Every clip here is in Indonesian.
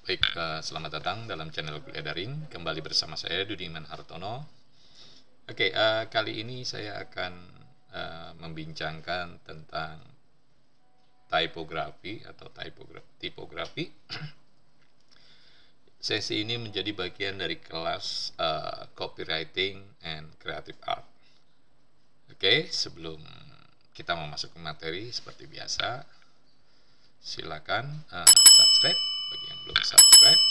Baik, selamat datang dalam channel Kuliah Daring. Kembali bersama saya Dudi Iman Hartono. Oke, kali ini saya akan membincangkan tentang typography atau tipografi. Sesi ini menjadi bagian dari kelas Copywriting and Creative Art. Oke, sebelum kita memasuki materi seperti biasa, silakan subscribe bagi yang belum subscribe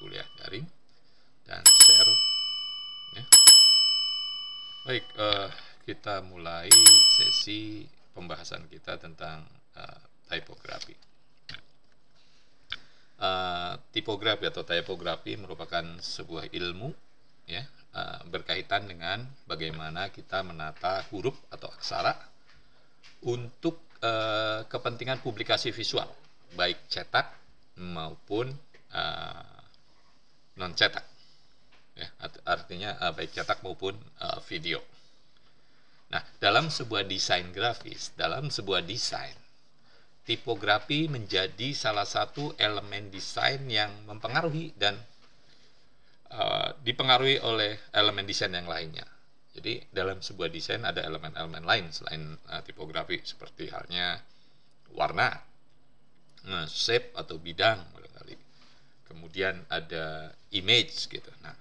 Kuliah Daring dan share ya. Baik, kita mulai sesi pembahasan kita tentang tipografi. Tipografi atau tipografi merupakan sebuah ilmu ya, berkaitan dengan bagaimana kita menata huruf atau aksara untuk kepentingan publikasi visual, baik cetak maupun non cetak ya, artinya baik cetak maupun video. Nah, dalam sebuah desain grafis, dalam sebuah desain, tipografi menjadi salah satu elemen desain yang mempengaruhi dan dipengaruhi oleh elemen desain yang lainnya. Jadi dalam sebuah desain ada elemen-elemen lain selain tipografi, seperti halnya warna, shape atau bidang barangkali. Kemudian ada image gitu. Nah,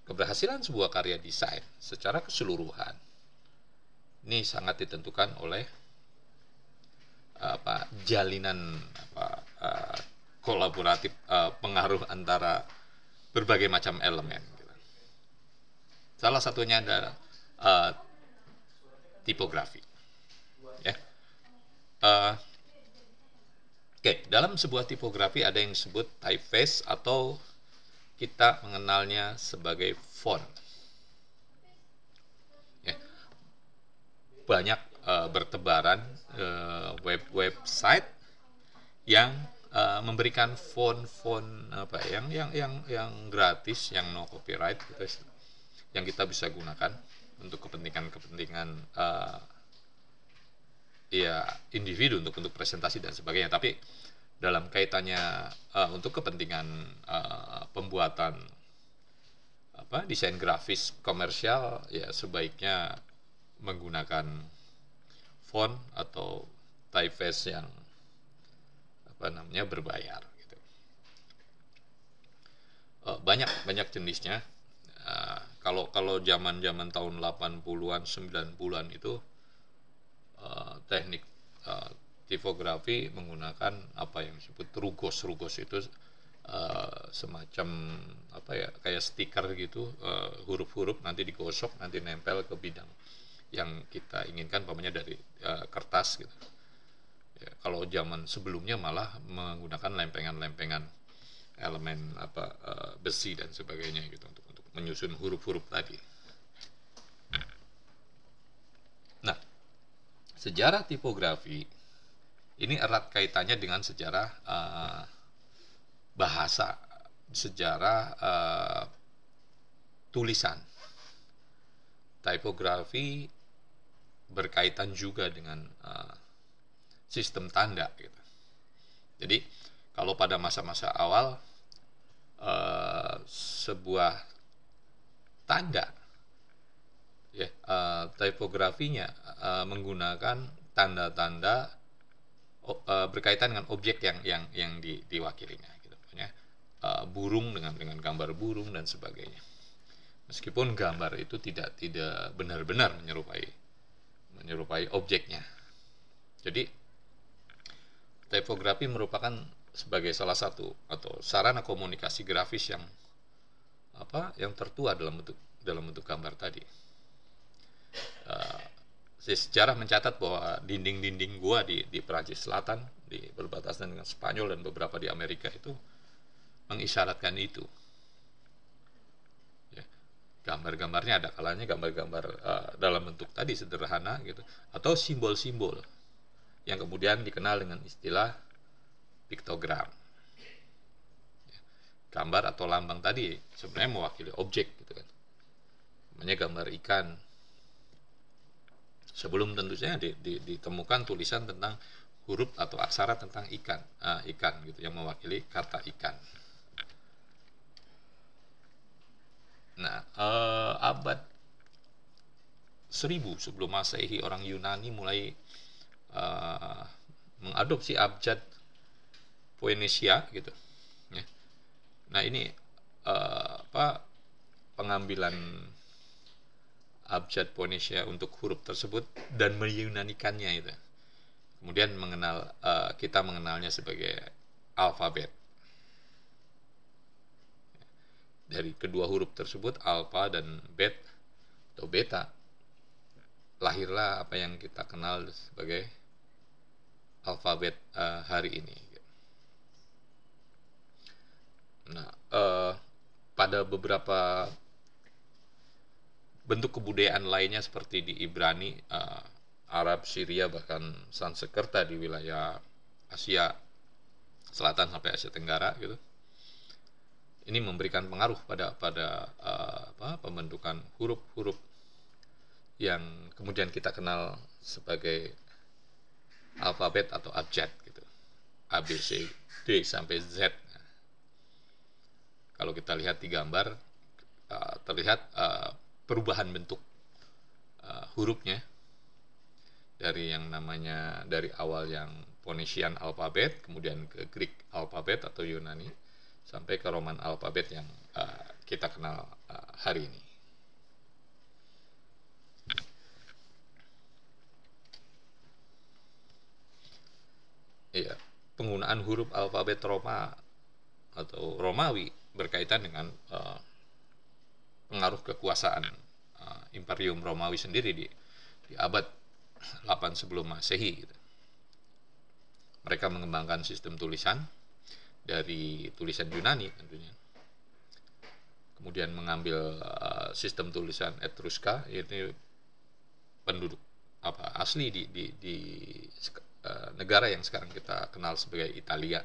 keberhasilan sebuah karya desain secara keseluruhan ini sangat ditentukan oleh jalinan kolaboratif, pengaruh antara berbagai macam elemen. Salah satunya adalah tipografi. Ya. Oke, dalam sebuah tipografi ada yang disebut typeface atau kita mengenalnya sebagai font. Ya. Banyak bertebaran website yang memberikan font yang gratis, yang no copyright gitu, yang kita bisa gunakan untuk kepentingan individu, untuk presentasi dan sebagainya. Tapi dalam kaitannya untuk kepentingan pembuatan desain grafis komersial, ya sebaiknya menggunakan font atau typeface yang berbayar gitu. Banyak jenisnya. Kalau zaman tahun 80-an 90-an itu teknik tipografi menggunakan apa yang disebut rugos itu semacam kayak stiker gitu, huruf-huruf nanti digosok, nanti nempel ke bidang yang kita inginkan, umpamanya dari kertas gitu ya. Kalau zaman sebelumnya malah menggunakan lempengan elemen besi dan sebagainya gitu untuk menyusun huruf-huruf tadi. Nah, sejarah tipografi ini erat kaitannya dengan sejarah bahasa, sejarah tulisan. Tipografi berkaitan juga dengan sistem tanda gitu. Jadi kalau pada masa-masa awal sebuah tanda ya, tipografinya menggunakan tanda-tanda berkaitan dengan objek yang diwakilinya gitu. Burung dengan gambar burung dan sebagainya. Meskipun gambar itu tidak benar-benar menyerupai objeknya. Jadi tipografi merupakan sebagai salah satu atau sarana komunikasi grafis yang tertua dalam bentuk gambar tadi. Sejarah mencatat bahwa dinding-dinding gua di Perancis Selatan, di perbatasan dengan Spanyol dan beberapa di Amerika itu mengisyaratkan itu. Ya, gambar-gambarnya ada kalanya gambar-gambar dalam bentuk tadi sederhana gitu, atau simbol-simbol yang kemudian dikenal dengan istilah piktogram. Gambar atau lambang tadi sebenarnya mewakili objek gitu kan. Namanya gambar ikan. Sebelum tentu saja ditemukan tulisan tentang huruf atau aksara tentang ikan, ikan gitu, yang mewakili kata ikan. Nah, abad 1000 sebelum Masehi, orang Yunani mulai mengadopsi abjad Phoenicia gitu. Ya. Nah ini pengambilan abjad Phoenicia untuk huruf tersebut dan menyunanikannya itu. Kemudian kita mengenalnya sebagai alfabet. Dari kedua huruf tersebut, alfa dan bet atau beta, lahirlah apa yang kita kenal sebagai alfabet hari ini. Nah, pada beberapa bentuk kebudayaan lainnya seperti di Ibrani, Arab, Syria, bahkan Sanskerta di wilayah Asia Selatan sampai Asia Tenggara gitu. Ini memberikan pengaruh pada pembentukan huruf-huruf yang kemudian kita kenal sebagai alfabet atau abjad gitu. A, B, C, D sampai Z. Kalau kita lihat di gambar, terlihat perubahan bentuk hurufnya dari yang namanya dari awal yang Phoenician alfabet, kemudian ke Greek alfabet atau Yunani, sampai ke Roman alfabet yang kita kenal hari ini. Iya, penggunaan huruf alfabet Roma atau Romawi berkaitan dengan pengaruh kekuasaan Imperium Romawi sendiri di abad 8 sebelum Masehi gitu. Mereka mengembangkan sistem tulisan dari tulisan Yunani tentunya. Kemudian mengambil sistem tulisan Etruska, yaitu penduduk asli di negara yang sekarang kita kenal sebagai Italia,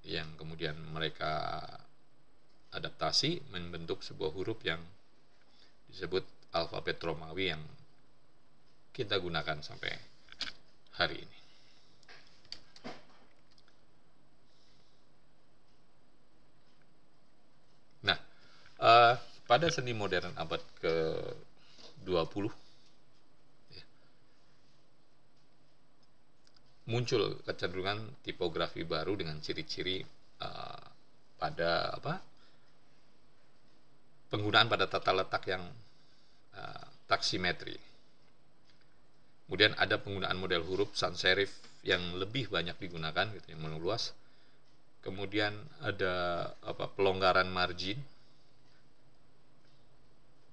yang kemudian mereka adaptasi membentuk sebuah huruf yang disebut alfabet Romawi yang kita gunakan sampai hari ini. Nah, pada seni modern abad ke-20 ya, muncul kecenderungan tipografi baru dengan ciri-ciri pada penggunaan pada tata letak yang taksimetri. Kemudian ada penggunaan model huruf sans serif yang lebih banyak digunakan gitu, yang meluas. Kemudian ada pelonggaran margin,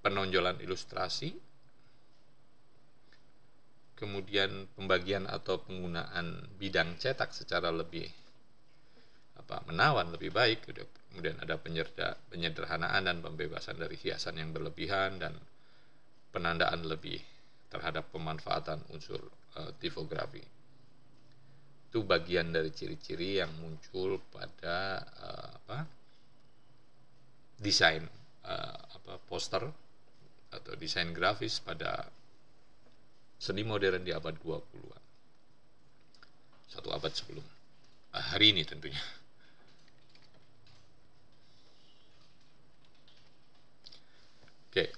penonjolan ilustrasi, kemudian pembagian atau penggunaan bidang cetak secara lebih menawan, lebih baik. Kemudian ada penyederhanaan dan pembebasan dari hiasan yang berlebihan, dan penandaan lebih terhadap pemanfaatan unsur tipografi. Itu bagian dari ciri-ciri yang muncul pada desain poster atau desain grafis pada seni modern di abad 20-an. Satu abad sebelum hari ini tentunya. Oke,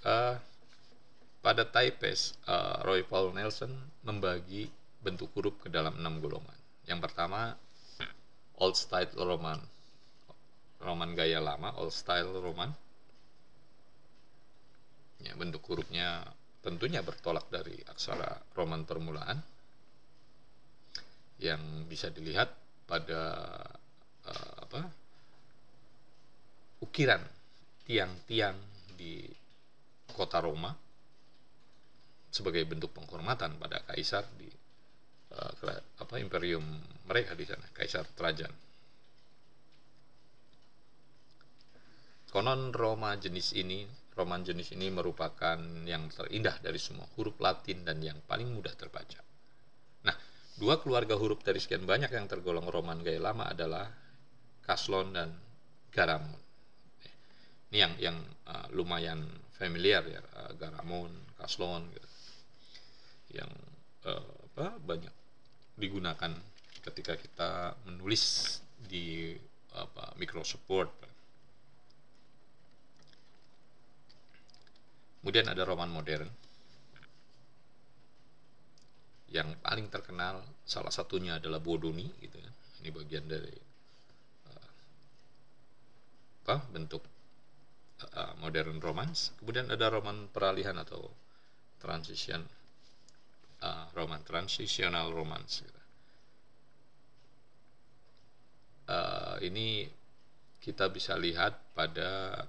pada typeface, Roy Paul Nelson membagi bentuk huruf ke dalam 6 golongan. Yang pertama, Old Style Roman, Roman gaya lama, Old Style Roman. Ya, bentuk hurufnya tentunya bertolak dari aksara Roman permulaan, yang bisa dilihat pada ukiran tiang-tiang di kota Roma sebagai bentuk penghormatan pada kaisar di imperium mereka di sana, Kaisar Trajan. Konon Roman jenis ini merupakan yang terindah dari semua huruf Latin dan yang paling mudah terbaca. Nah, dua keluarga huruf dari sekian banyak yang tergolong Roman gaya lama adalah Kaslon dan Garamon. Ini yang lumayan familiar ya, Garamon, Kaslon gitu. Yang banyak digunakan ketika kita menulis di Microsoft Word. Kemudian ada roman modern yang paling terkenal, salah satunya adalah Bodoni gitu ya. Ini bagian dari bentuk modern romance. Kemudian ada roman peralihan atau transition transitional romance gitu. Ini kita bisa lihat pada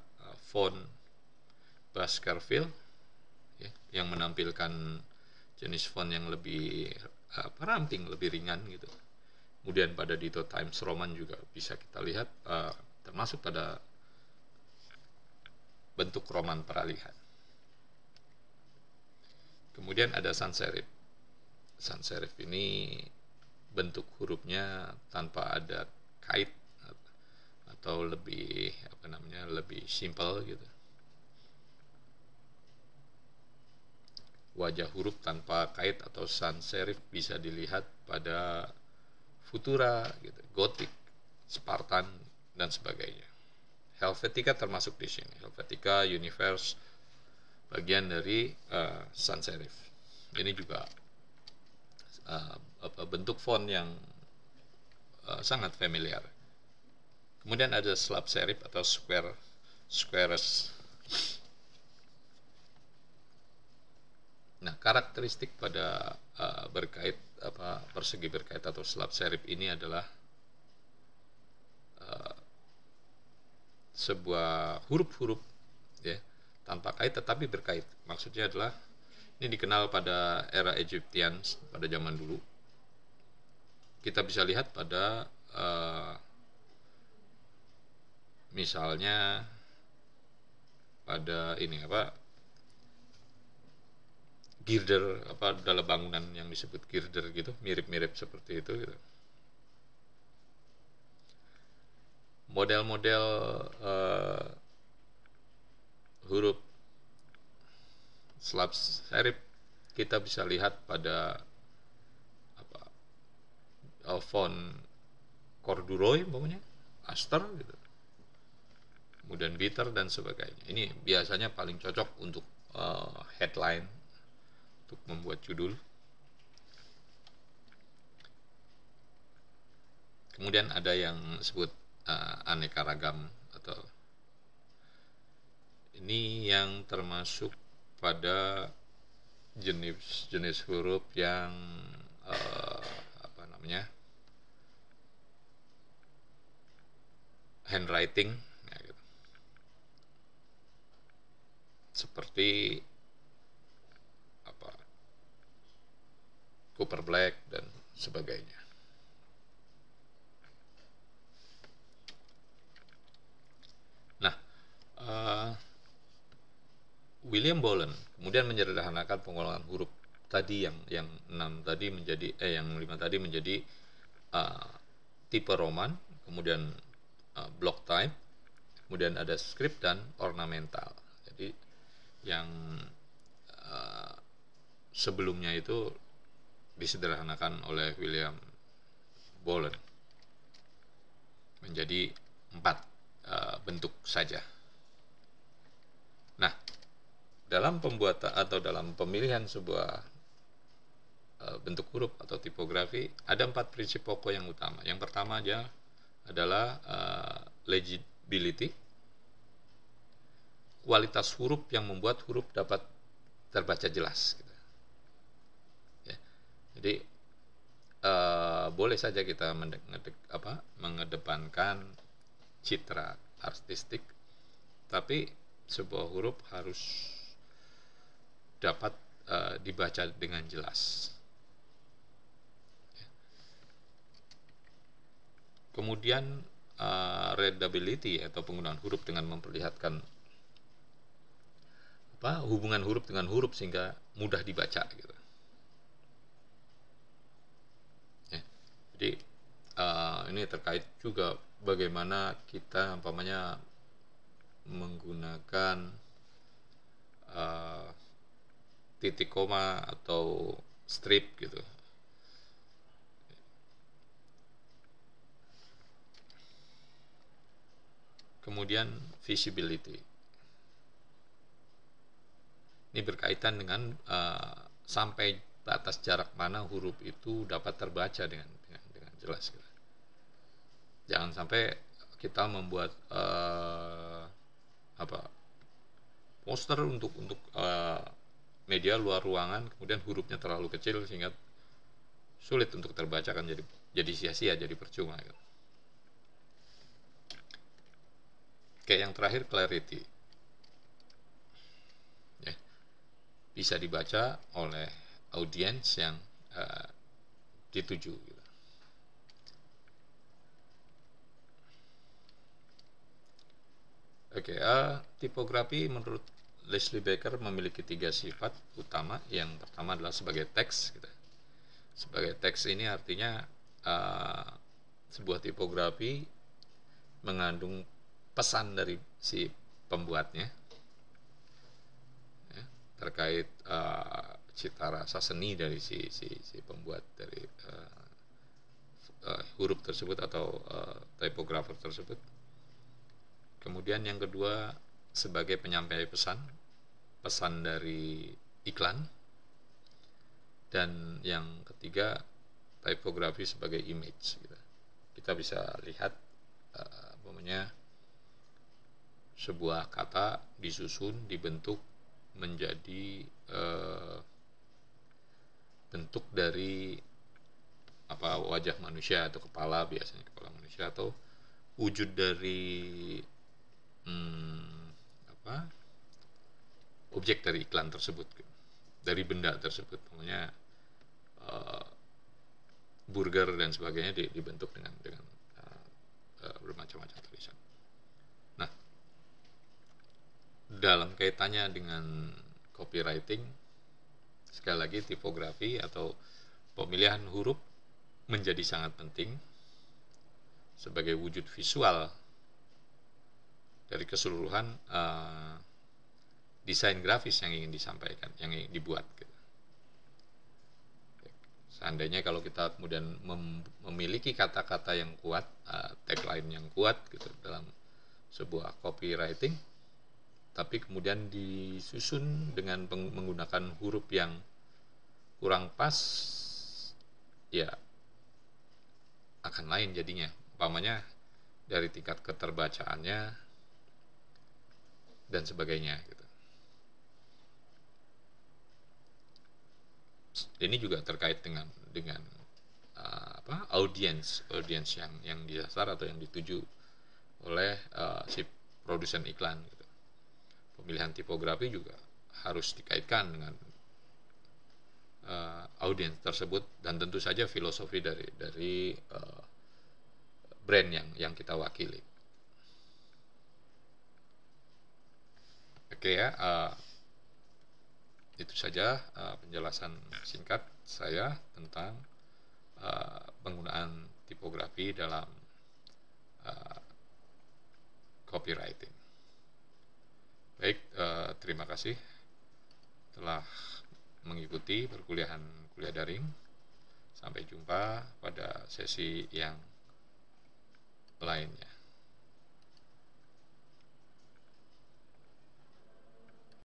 font Baskerville ya, yang menampilkan jenis font yang lebih ramping, lebih ringan gitu. Kemudian pada Ditto Times Roman juga bisa kita lihat termasuk pada bentuk roman peralihan. Kemudian ada sans serif. Sans serif ini bentuk hurufnya tanpa ada kait atau lebih lebih simple gitu. Wajah huruf tanpa kait atau sans serif bisa dilihat pada Futura gitu, Gothic, Spartan dan sebagainya. Helvetica termasuk di sini. Helvetica Universe bagian dari sans serif. Ini juga bentuk font yang sangat familiar. Kemudian ada slab serif atau squares. Nah, karakteristik pada persegi berkait atau slab serif ini adalah sebuah huruf-huruf ya tanpa kait tetapi berkait. Maksudnya adalah ini dikenal pada era Egyptian pada zaman dulu. Kita bisa lihat pada misalnya pada ini girder dalam bangunan yang disebut girder gitu, mirip-mirip seperti itu gitu. Model-model huruf slab serif kita bisa lihat pada font corduroy pokoknya, aster gitu. Kemudian bitter dan sebagainya. Ini biasanya paling cocok untuk headline, untuk membuat judul. Kemudian ada yang disebut aneka ragam atau ini yang termasuk pada jenis huruf yang handwriting ya gitu. Seperti Cooper Black dan sebagainya. Nah, William Bolen kemudian menyederhanakan pengolahan huruf tadi yang 6 tadi menjadi yang 5 tadi menjadi tipe roman, kemudian block type, kemudian ada script dan ornamental. Jadi yang sebelumnya itu disederhanakan oleh William Bolen menjadi 4 bentuk saja. Nah, dalam pembuatan atau dalam pemilihan sebuah bentuk huruf atau tipografi ada 4 prinsip pokok yang utama. Yang pertama aja adalah legibility, kualitas huruf yang membuat huruf dapat terbaca jelas gitu. Ya. Jadi boleh saja kita mengedepankan citra artistik, tapi sebuah huruf harus dapat dibaca dengan jelas. Kemudian readability atau penggunaan huruf dengan memperlihatkan hubungan huruf dengan huruf sehingga mudah dibaca gitu. Ya, jadi ini terkait juga bagaimana kita menggunakan titik koma atau strip gitu Kemudian visibility. Ini berkaitan dengan sampai batas jarak mana huruf itu dapat terbaca dengan jelas. Jangan sampai kita membuat poster untuk media luar ruangan, kemudian hurufnya terlalu kecil sehingga sulit untuk terbaca, kan jadi sia-sia, jadi percuma. Oke, yang terakhir clarity. Bisa dibaca oleh audiens yang dituju. Oke, tipografi menurut Leslie Baker memiliki 3 sifat utama. Yang pertama adalah sebagai teks. Sebagai teks ini artinya sebuah tipografi mengandung pesan dari si pembuatnya terkait cita rasa seni dari si pembuat dari huruf tersebut atau tipografer tersebut. Kemudian yang kedua sebagai penyampai pesan dari iklan. Dan yang ketiga tipografi sebagai image. Kita bisa lihat sebuah kata disusun, dibentuk menjadi bentuk dari wajah manusia atau kepala, biasanya kepala manusia, atau wujud dari objek dari iklan tersebut, dari benda tersebut, namanya burger dan sebagainya dibentuk dengan bermacam-macam tulisan. Nah, dalam kaitannya dengan copywriting, sekali lagi tipografi atau pemilihan huruf menjadi sangat penting sebagai wujud visual dari keseluruhan desain grafis yang ingin disampaikan, yang ingin dibuat. Seandainya kalau kita kemudian memiliki kata-kata yang kuat, tagline yang kuat dalam sebuah copywriting, tapi kemudian disusun dengan menggunakan huruf yang kurang pas, ya akan lain jadinya. Umpamanya dari tingkat keterbacaannya dan sebagainya. Ini juga terkait dengan audiens yang disasar atau yang dituju oleh si produsen iklan. Pemilihan tipografi juga harus dikaitkan dengan audiens tersebut, dan tentu saja filosofi dari brand yang kita wakili. Oke ya, itu saja penjelasan singkat saya tentang penggunaan tipografi dalam copywriting. Baik, terima kasih telah mengikuti perkuliahan kuliah daring. Sampai jumpa pada sesi yang lainnya.